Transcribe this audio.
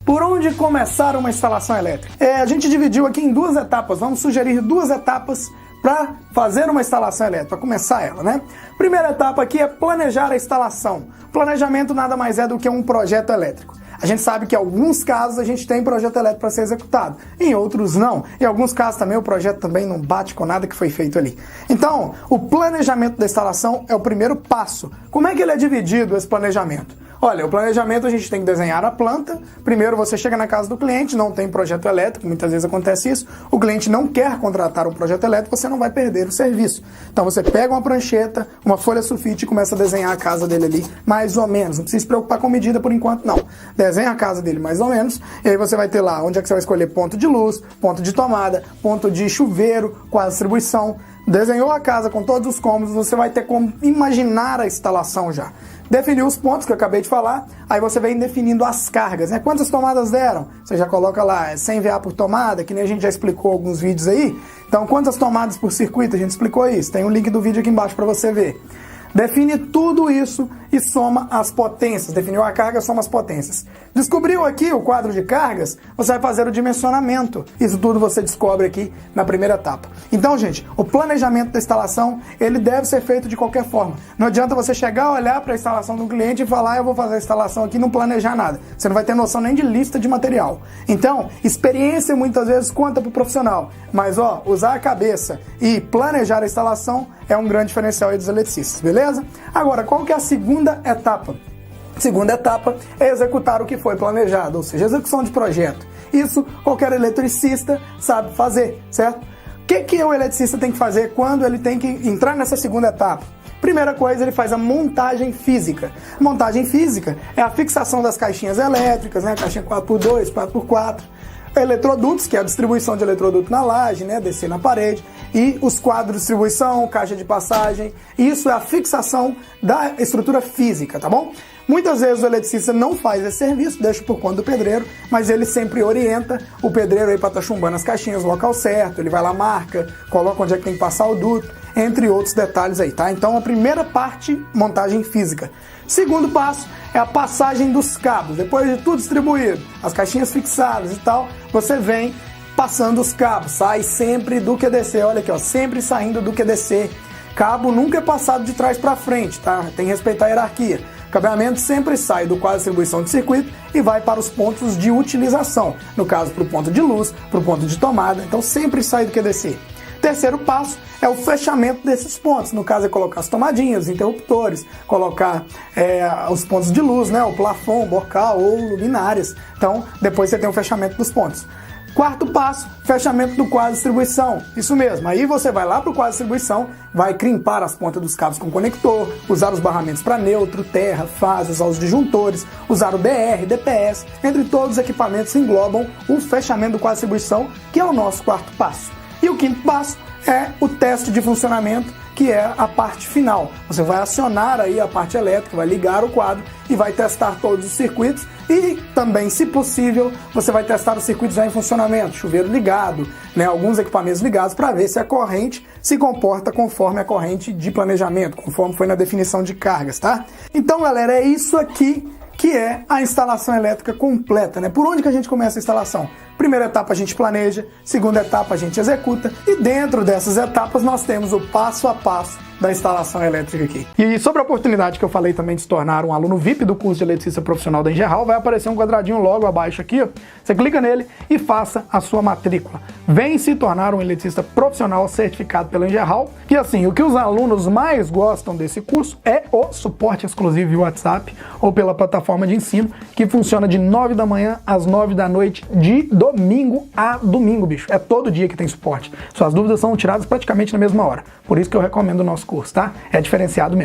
Por onde começar uma instalação elétrica? A gente dividiu aqui em duas etapas, vamos sugerir duas etapas para fazer uma instalação elétrica, para começar ela, né? Primeira etapa aqui é planejar a instalação. Planejamento nada mais é do que um projeto elétrico. A gente sabe que em alguns casos a gente tem projeto elétrico para ser executado, em outros não. Em alguns casos também o projeto também não bate com nada que foi feito ali. Então, o planejamento da instalação é o primeiro passo. Como é que ele é dividido, esse planejamento? Olha, o planejamento a gente tem que desenhar a planta. Primeiro você chega na casa do cliente, não tem projeto elétrico, muitas vezes acontece isso. O cliente não quer contratar um projeto elétrico, você não vai perder o serviço. Então você pega uma prancheta, uma folha sulfite e começa a desenhar a casa dele ali, mais ou menos. Não precisa se preocupar com medida por enquanto, não. Desenha a casa dele mais ou menos, e aí você vai ter lá onde é que você vai escolher ponto de luz, ponto de tomada, ponto de chuveiro, qual a distribuição. Desenhou a casa com todos os cômodos, você vai ter como imaginar a instalação já. Definiu os pontos que eu acabei de falar, aí você vem definindo as cargas, né? Quantas tomadas deram? Você já coloca lá 100 VA por tomada, que nem a gente já explicou alguns vídeos aí. Então, quantas tomadas por circuito? A gente explicou isso. Tem um link do vídeo aqui embaixo para você ver. Define tudo isso e soma as potências. Definiu a carga, soma as potências. Descobriu aqui o quadro de cargas, você vai fazer o dimensionamento. Isso tudo você descobre aqui na primeira etapa. Então, gente, o planejamento da instalação, ele deve ser feito de qualquer forma. Não adianta você chegar, olhar para a instalação do cliente e falar, eu vou fazer a instalação aqui e não planejar nada. Você não vai ter noção nem de lista de material. Então, experiência muitas vezes conta para o profissional. Mas, usar a cabeça e planejar a instalação é um grande diferencial aí dos eletricistas, beleza? Agora, qual que é a segunda etapa? Segunda etapa é executar o que foi planejado, ou seja, execução de projeto. Isso qualquer eletricista sabe fazer, certo? O que o eletricista tem que fazer quando ele tem que entrar nessa segunda etapa? Primeira coisa, ele faz a montagem física. Montagem física é a fixação das caixinhas elétricas, né? Caixinha 4x2, 4x4. Eletrodutos, que é a distribuição de eletroduto na laje, né, descer na parede, e os quadros de distribuição, caixa de passagem, isso é a fixação da estrutura física, tá bom? Muitas vezes o eletricista não faz esse serviço, deixa por conta do pedreiro, mas ele sempre orienta o pedreiro aí para estar chumbando as caixinhas no local certo, ele vai lá, marca, coloca onde é que tem que passar o duto, entre outros detalhes aí, tá? Então a primeira parte, montagem física. Segundo passo é a passagem dos cabos. Depois de tudo distribuído, as caixinhas fixadas e tal, você vem passando os cabos. Sai sempre do QDC. Olha aqui, sempre saindo do QDC. Cabo nunca é passado de trás para frente, tá? Tem que respeitar a hierarquia. Cabeamento sempre sai do quadro de distribuição de circuito e vai para os pontos de utilização. No caso, para o ponto de luz, para o ponto de tomada. Então sempre sai do QDC. Terceiro passo é o fechamento desses pontos. No caso é colocar as tomadinhas, os interruptores, colocar os pontos de luz, né? O plafond, bocal ou luminárias. Então depois você tem o fechamento dos pontos. Quarto passo, fechamento do quadro de distribuição. Isso mesmo, aí você vai lá para o quadro de distribuição, vai crimpar as pontas dos cabos com conector, usar os barramentos para neutro, terra, fase, usar os disjuntores, usar o DR, DPS, entre todos os equipamentos que englobam o fechamento do quadro de distribuição, que é o nosso quarto passo. E o quinto passo é o teste de funcionamento, que é a parte final. Você vai acionar aí a parte elétrica, vai ligar o quadro e vai testar todos os circuitos e também, se possível, você vai testar os circuitos já em funcionamento, chuveiro ligado, né, alguns equipamentos ligados para ver se a corrente se comporta conforme a corrente de planejamento, conforme foi na definição de cargas, tá? Então, galera, é isso aqui que é a instalação elétrica completa, né? Por onde que a gente começa a instalação? Primeira etapa a gente planeja, segunda etapa a gente executa e dentro dessas etapas nós temos o passo a passo da instalação elétrica aqui. E sobre a oportunidade que eu falei também de se tornar um aluno VIP do curso de eletricista profissional da Engerhal, vai aparecer um quadradinho logo abaixo aqui, ó. Você clica nele e faça a sua matrícula. Vem se tornar um eletricista profissional certificado pela Engerhal. E assim, o que os alunos mais gostam desse curso é o suporte exclusivo via WhatsApp ou pela plataforma de ensino, que funciona de 9 da manhã às 9 da noite, de domingo a domingo, bicho. É todo dia que tem suporte. Suas dúvidas são tiradas praticamente na mesma hora. Por isso que eu recomendo o nosso curso, tá? É diferenciado mesmo.